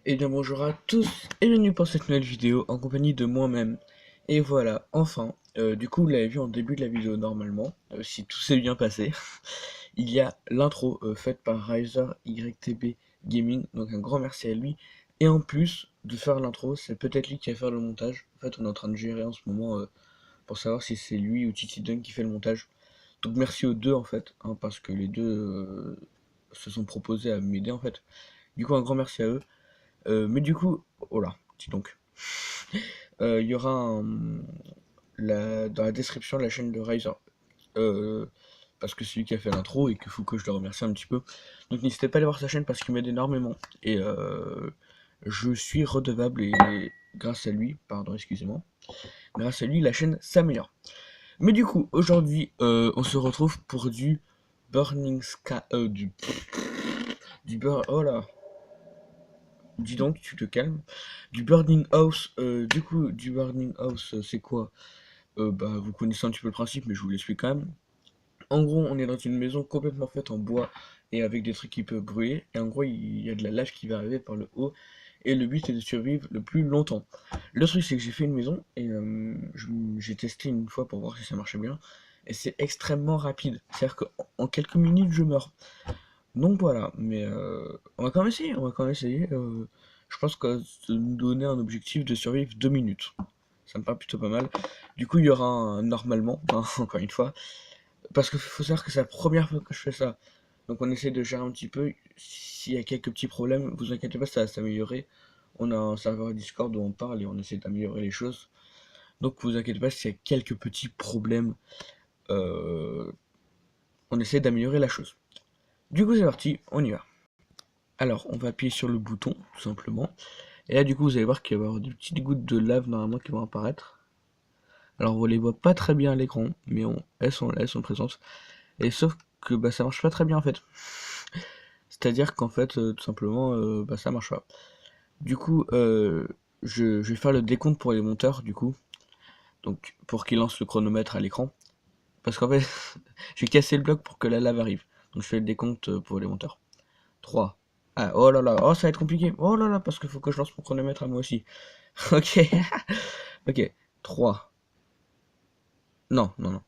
Et bien bonjour à tous et bienvenue pour cette nouvelle vidéo en compagnie de moi-même. Et voilà, enfin, du coup vous l'avez vu en début de la vidéo normalement, si tout s'est bien passé, il y a l'intro faite par Riser YTB Gaming, donc un grand merci à lui. Et en plus de faire l'intro, c'est peut-être lui qui va faire le montage. En fait on est en train de gérer en ce moment pour savoir si c'est lui ou Titi Dunk qui fait le montage. Donc merci aux deux en fait, hein, parce que les deux se sont proposés à m'aider en fait. Du coup un grand merci à eux. Mais du coup, oh là, dis donc. Il y aura dans la description de la chaîne de Riser. Euh, Parce que c'est lui qui a fait l'intro et qu'il faut que je le remercie un petit peu. Donc n'hésitez pas à aller voir sa chaîne parce qu'il m'aide énormément. Et je suis redevable et grâce à lui, pardon, excusez-moi, grâce à lui, la chaîne s'améliore. Mais du coup, aujourd'hui, on se retrouve pour du Burning Sky. Oh là, dis donc, tu te calmes. Du Burning House, du coup, du Burning House, c'est quoi? Bah, vous connaissez un petit peu le principe, mais je vous l'explique quand même. En gros, on est dans une maison complètement faite en bois et avec des trucs qui peuvent brûler. Et en gros, il y a de la lave qui va arriver par le haut. Et le but est de survivre le plus longtemps. Le truc, c'est que j'ai fait une maison et j'ai testé une fois pour voir si ça marchait bien. Et c'est extrêmement rapide. C'est-à-dire qu'en quelques minutes, je meurs. Donc voilà, mais on va quand même essayer, on va quand même essayer. Je pense que de nous donner un objectif de survivre 2 minutes. Ça me paraît plutôt pas mal. Du coup, il y aura normalement, hein, encore une fois, parce qu'il faut savoir que c'est la première fois que je fais ça. Donc on essaie de gérer un petit peu. S'il y a quelques petits problèmes, vous inquiétez pas, ça va s'améliorer. On a un serveur Discord où on parle et on essaie d'améliorer les choses. Donc vous inquiétez pas s'il y a quelques petits problèmes, euh, on essaie d'améliorer la chose. Du coup c'est parti, on y va. Alors on va appuyer sur le bouton, tout simplement. Et là, du coup, vous allez voir qu'il va y avoir des petites gouttes de lave normalement qui vont apparaître. Alors, on les voit pas très bien à l'écran, mais elles sont là, elles sont présentes. Et sauf que bah, ça marche pas très bien en fait. C'est-à-dire qu'en fait, tout simplement, bah, ça marche pas. Du coup, je vais faire le décompte pour les monteurs, du coup. Donc, pour qu'ils lancent le chronomètre à l'écran. Parce qu'en fait, j'ai cassé le bloc pour que la lave arrive. Donc, je fais le décompte pour les monteurs. 3. Ah, oh là là, oh, ça va être compliqué. Oh là là, parce qu'il faut que je lance mon chronomètre à moi aussi. Ok. Ok. 3. Non, non, non.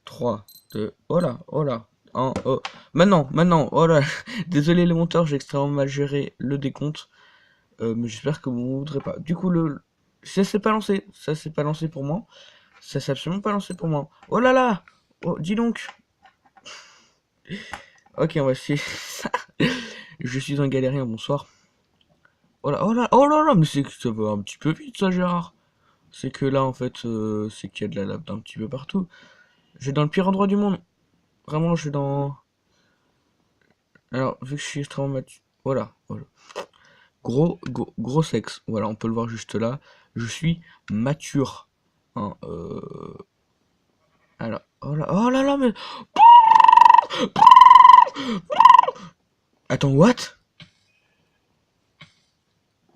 3, 2, oh là, oh là. Oh. Maintenant, oh là. Désolé les monteurs, j'ai extrêmement mal géré le décompte. Mais j'espère que vous ne voudrez pas. Du coup, ça s'est pas lancé. Ça s'est pas lancé pour moi. Ça s'est absolument pas lancé pour moi. Oh là là. Oh, dis donc. Ok, on va essayer ça. Je suis un galérien, bonsoir. Oh là là, mais c'est que ça va un petit peu vite ça, Gérard. C'est que là, en fait, c'est qu'il y a de la lave d'un petit peu partout. J'ai dans le pire endroit du monde. Vraiment, je suis dans... Alors, vu que je suis extrêmement mature... Voilà, voilà. Gros sexe. Voilà, on peut le voir juste là. Je suis mature. Hein, alors, oh là là, mais... Attends, what?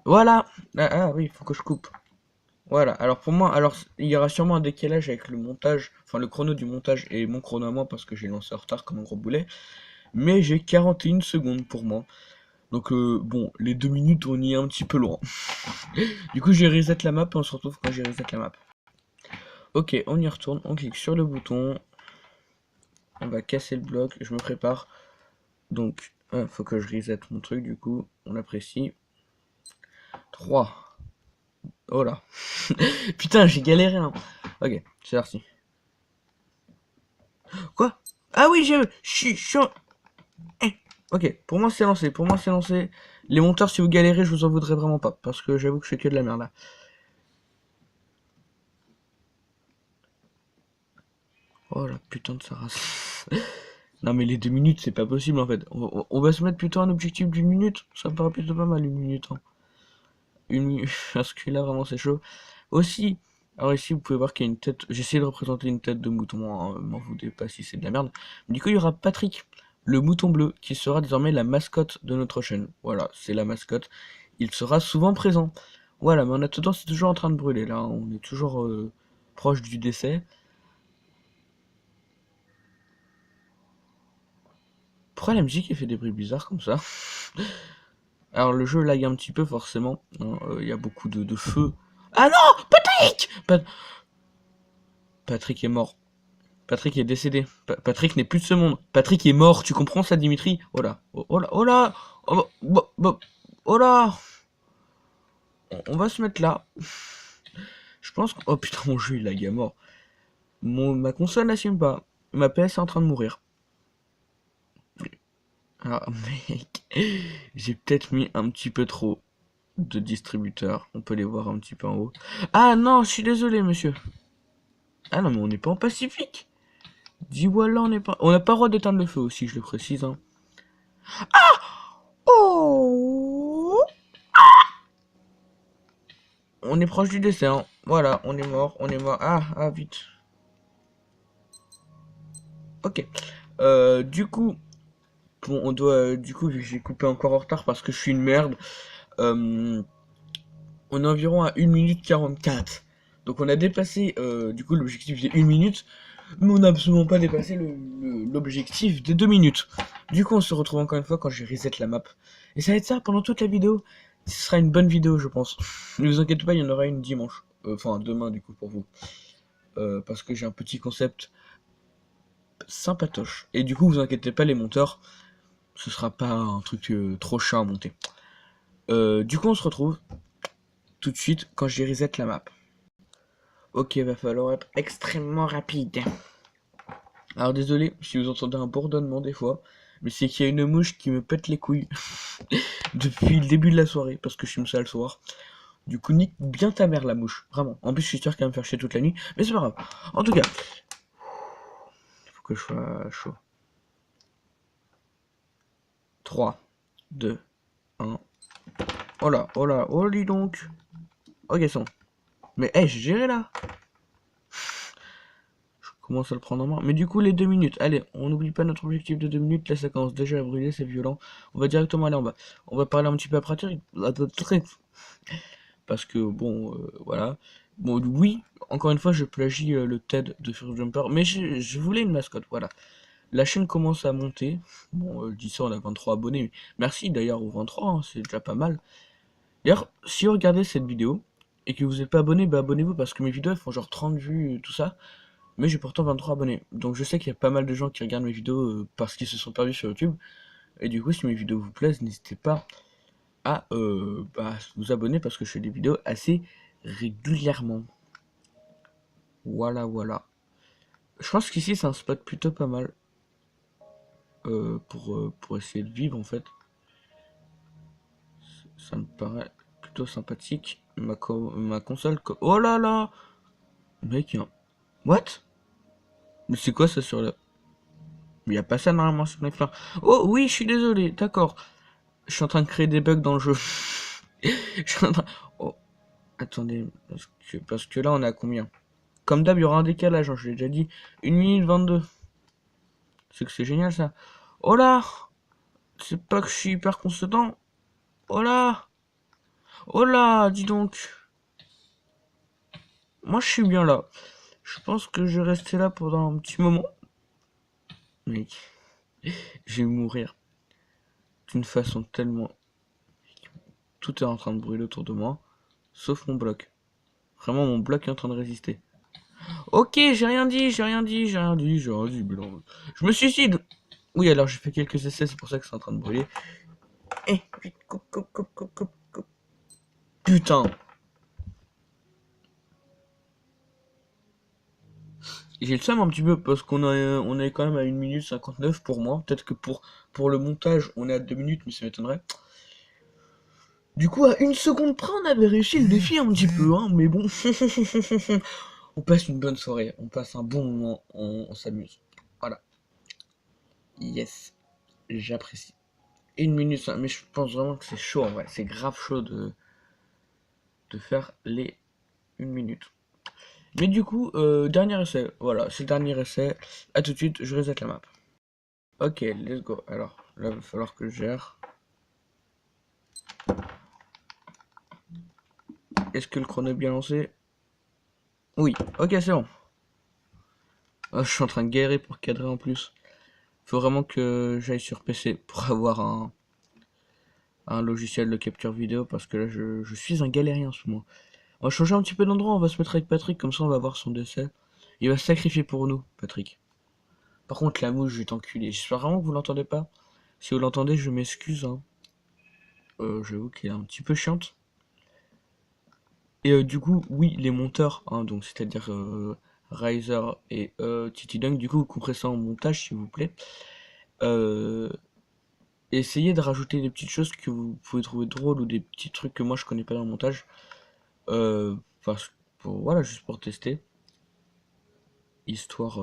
Voilà. Oui, faut que je coupe. Voilà, alors pour moi, alors il y aura sûrement un décalage avec le montage, enfin le chrono du montage et mon chrono à moi parce que j'ai lancé en retard comme un gros boulet. Mais j'ai 41 secondes pour moi. Donc bon, les 2 minutes, on y est un petit peu loin. Du coup, j'ai reset la map et on se retrouve quand j'ai reset la map. Ok, on y retourne, on clique sur le bouton, on va casser le bloc, je me prépare. Donc, faut que je reset mon truc, du coup, on apprécie. 3. Oh là. Putain, j'ai galéré, hein. Ok, c'est parti. Quoi? Ah oui, je suis eh. Ok, pour moi c'est lancé, pour moi c'est lancé. Les monteurs, si vous galérez, je vous en voudrais vraiment pas, parce que j'avoue que je fais que de la merde là. Oh la putain de sa race. Non mais les 2 minutes, c'est pas possible en fait. On va se mettre plutôt un objectif d'une minute. Ça me paraît plutôt pas mal une minute. Hein. Une minute, parce que là vraiment c'est chaud. Aussi, alors ici vous pouvez voir qu'il y a une tête. J'essaie de représenter une tête de mouton. Hein, m'en voulez pas si c'est de la merde. Du coup il y aura Patrick, le mouton bleu, qui sera désormais la mascotte de notre chaîne. Voilà, c'est la mascotte. Il sera souvent présent. Voilà, mais en attendant c'est toujours en train de brûler là. On est toujours proche du décès. Pourquoi la musique elle fait des bruits bizarres comme ça? Alors le jeu lag un petit peu forcément, hein, il y a beaucoup de feu. Ah non, Patrick Patrick est mort. Patrick est décédé. Patrick n'est plus de ce monde. Patrick est mort, tu comprends ça, Dimitri? Oh là, oh là, oh là, oh, oh là. On va se mettre là. Je pense que... Oh putain, mon jeu il lag à mort. Ma console n'assume pas. Ma PS est en train de mourir. Ah mec, j'ai peut-être mis un petit peu trop de distributeurs. On peut les voir un petit peu en haut. Ah non, je suis désolé, monsieur. Ah non, mais on n'est pas en Pacifique. Dis voilà, on n'est pas... On n'a pas le droit d'éteindre le feu aussi, je le précise. Hein. Oh, on est proche du décès. Hein. Voilà, on est mort, on est mort. Ah, vite. Ok. Du coup, bon, on doit... du coup, j'ai coupé encore en retard parce que je suis une merde. On est environ à 1 minute 44. Donc on a dépassé, du coup l'objectif des 1 minute, mais on n'a absolument pas dépassé l'objectif des 2 minutes. Du coup on se retrouve encore une fois quand je reset la map. Et ça va être ça pendant toute la vidéo. Ce sera une bonne vidéo je pense. Ne vous inquiétez pas, il y en aura une dimanche. Enfin demain du coup pour vous. Parce que j'ai un petit concept sympatoche. Et du coup vous inquiétez pas les monteurs, ce sera pas un truc trop chiant à monter. Du coup on se retrouve tout de suite quand j'ai reset la map. Ok, va falloir être extrêmement rapide. Alors désolé si vous entendez un bourdonnement des fois, mais c'est qu'il y a une mouche qui me pète les couilles depuis le début de la soirée, parce que je suis me le soir. Du coup, nique bien ta mère la mouche, vraiment. En plus, je suis sûr qu'elle va me faire chier toute la nuit, mais c'est pas grave. En tout cas, il faut que je sois chaud. 3, 2, 1. Oh là, oh là, oh dis donc. Ok, son. Mais hey, j'ai géré là. Commence à le prendre en main. Mais du coup, les 2 minutes. Allez, on n'oublie pas notre objectif de 2 minutes. Là, ça commence déjà à brûler, c'est violent. On va directement aller en bas. On va parler un petit peu après. Parce que, bon, voilà. Bon, oui, encore une fois, je plagie le TED de First Jumper. Mais je voulais une mascotte, voilà. La chaîne commence à monter. Bon, je dis ça, on a 23 abonnés. Merci d'ailleurs aux 23, hein, c'est déjà pas mal. D'ailleurs, si vous regardez cette vidéo et que vous n'êtes pas abonné, bah abonnez-vous parce que mes vidéos elles font genre 30 vues, tout ça. Mais j'ai pourtant 23 abonnés. Donc je sais qu'il y a pas mal de gens qui regardent mes vidéos parce qu'ils se sont perdus sur YouTube. Et du coup, si mes vidéos vous plaisent, n'hésitez pas à vous abonner parce que je fais des vidéos assez régulièrement. Voilà, voilà. Je pense qu'ici, c'est un spot plutôt pas mal pour essayer de vivre en fait. Ça me paraît plutôt sympathique. Ma console... Oh là là. Mec, what? Mais c'est quoi ça sur la... Il y a pas ça normalement sur les fleurs. Oh oui, je suis désolé, d'accord. Je suis en train de créer des bugs dans le jeu. Je suis en train... Oh, attendez, parce que là on est à combien? Comme d'hab, il y aura un décalage, hein, je l'ai déjà dit. 1 minute 22. C'est que c'est génial ça. Oh là! C'est pas que je suis hyper concédant. Oh là! Oh là, dis donc. Moi je suis bien là. Je pense que je vais rester là pendant un petit moment. Mec, je vais mourir d'une façon tellement... Tout est en train de brûler autour de moi, sauf mon bloc. Vraiment, mon bloc est en train de résister. Ok, j'ai rien dit, j'ai rien dit, j'ai rien dit, j'ai rien dit, mais non. Je me suicide. Oui, alors j'ai fait quelques essais, c'est pour ça que c'est en train de brûler. Eh, vite, coupe, coupe, coupe, coupe, coupe, coupe. Putain. J'ai le seum un petit peu parce on est quand même à 1 minute 59 pour moi. Peut-être que pour le montage, on est à 2 minutes, mais ça m'étonnerait. Du coup, à 1 seconde près, on avait réussi le défi un petit peu, hein, mais bon. On passe une bonne soirée, on passe un bon moment, on s'amuse. Voilà. Yes. J'apprécie. 1 minute, mais je pense vraiment que c'est chaud en vrai. C'est grave chaud de faire les 1 minute. Mais du coup, dernier essai. Voilà, c'est le dernier essai. A tout de suite, je reset la map. Ok, let's go. Alors, là, il va falloir que je gère. Est-ce que le chrono est bien lancé? Oui, ok, c'est bon. Oh, je suis en train de galérer pour cadrer en plus. Faut vraiment que j'aille sur PC pour avoir un logiciel de capture vidéo parce que là je suis un galérien en ce moment. On va changer un petit peu d'endroit, on va se mettre avec Patrick, comme ça on va voir son décès. Il va se sacrifier pour nous, Patrick. Par contre, la mouche, je vais t'enculer. J'espère vraiment que vous l'entendez pas. Si vous l'entendez, je m'excuse. Hein. J'avoue qu'elle est un petit peu chiante. Et du coup, oui, les monteurs, hein, donc c'est-à-dire Riser et Titi Dunk, du coup, vous couperez ça en montage, s'il vous plaît. Euh, Essayez de rajouter des petites choses que vous pouvez trouver drôles ou des petits trucs que moi je connais pas dans le montage. Parce voilà, juste pour tester. Histoire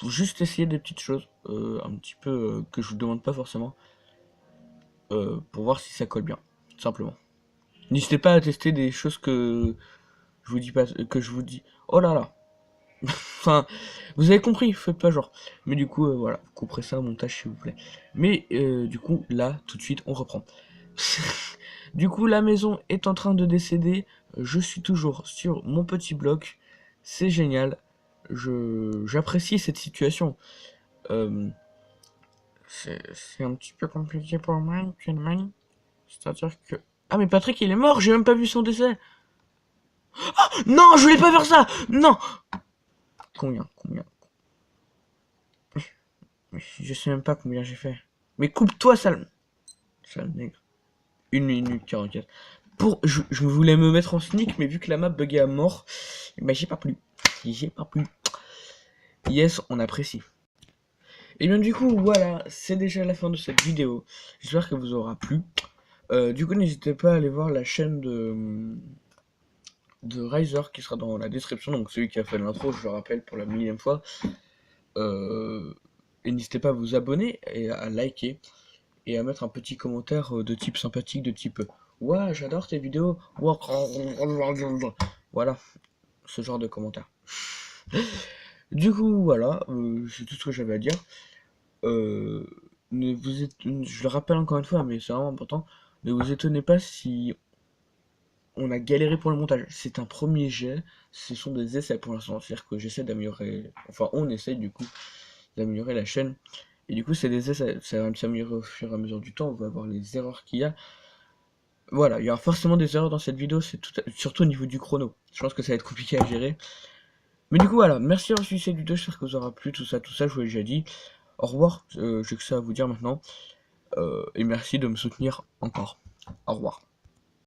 juste essayer des petites choses, un petit peu que je vous demande pas forcément, pour voir si ça colle bien, tout simplement. N'hésitez pas à tester des choses que je vous dis pas, que je vous dis. Oh là là. Enfin, vous avez compris, faites pas genre. Mais du coup, voilà, couperez ça au montage s'il vous plaît. Mais du coup, là, tout de suite, on reprend. Du coup, la maison est en train de décéder. Je suis toujours sur mon petit bloc. C'est génial. J'apprécie cette situation. Euh, c'est un petit peu compliqué pour moi actuellement. C'est-à-dire que... Ah mais Patrick il est mort, j'ai même pas vu son décès. Non, je voulais pas faire ça. Non. Combien? Je sais même pas combien j'ai fait. Mais coupe-toi, sale nègre. 1 minute 44. Je voulais me mettre en sneak, mais vu que la map buguait à mort, bah j'ai pas plu. J'ai pas plu. Yes, on apprécie. Et bien du coup, voilà, c'est déjà la fin de cette vidéo. J'espère que vous aura plu. Du coup, n'hésitez pas à aller voir la chaîne de Riser qui sera dans la description, donc celui qui a fait l'intro, je le rappelle pour la millième fois. Et n'hésitez pas à vous abonner et à liker et à mettre un petit commentaire de type sympathique, de type ouais, j'adore tes vidéos. Voilà, ce genre de commentaire. Du coup, voilà, c'est tout ce que j'avais à dire. Euh, je le rappelle encore une fois, mais c'est vraiment important. Ne vous étonnez pas si on a galéré pour le montage. C'est un premier jet, ce sont des essais pour l'instant. C'est-à-dire que j'essaie d'améliorer, enfin on essaie du coup d'améliorer la chaîne. Et du coup c'est des essais, ça va s'améliorer au fur et à mesure du temps, on va voir les erreurs qu'il y a. Voilà, il y aura forcément des erreurs dans cette vidéo, surtout au niveau du chrono. Je pense que ça va être compliqué à gérer. Mais du coup voilà, merci d'avoir suivi cette vidéo, j'espère que vous aura plu, tout ça, je vous l'ai déjà dit. Au revoir, j'ai que ça à vous dire maintenant. Et merci de me soutenir encore. Au revoir.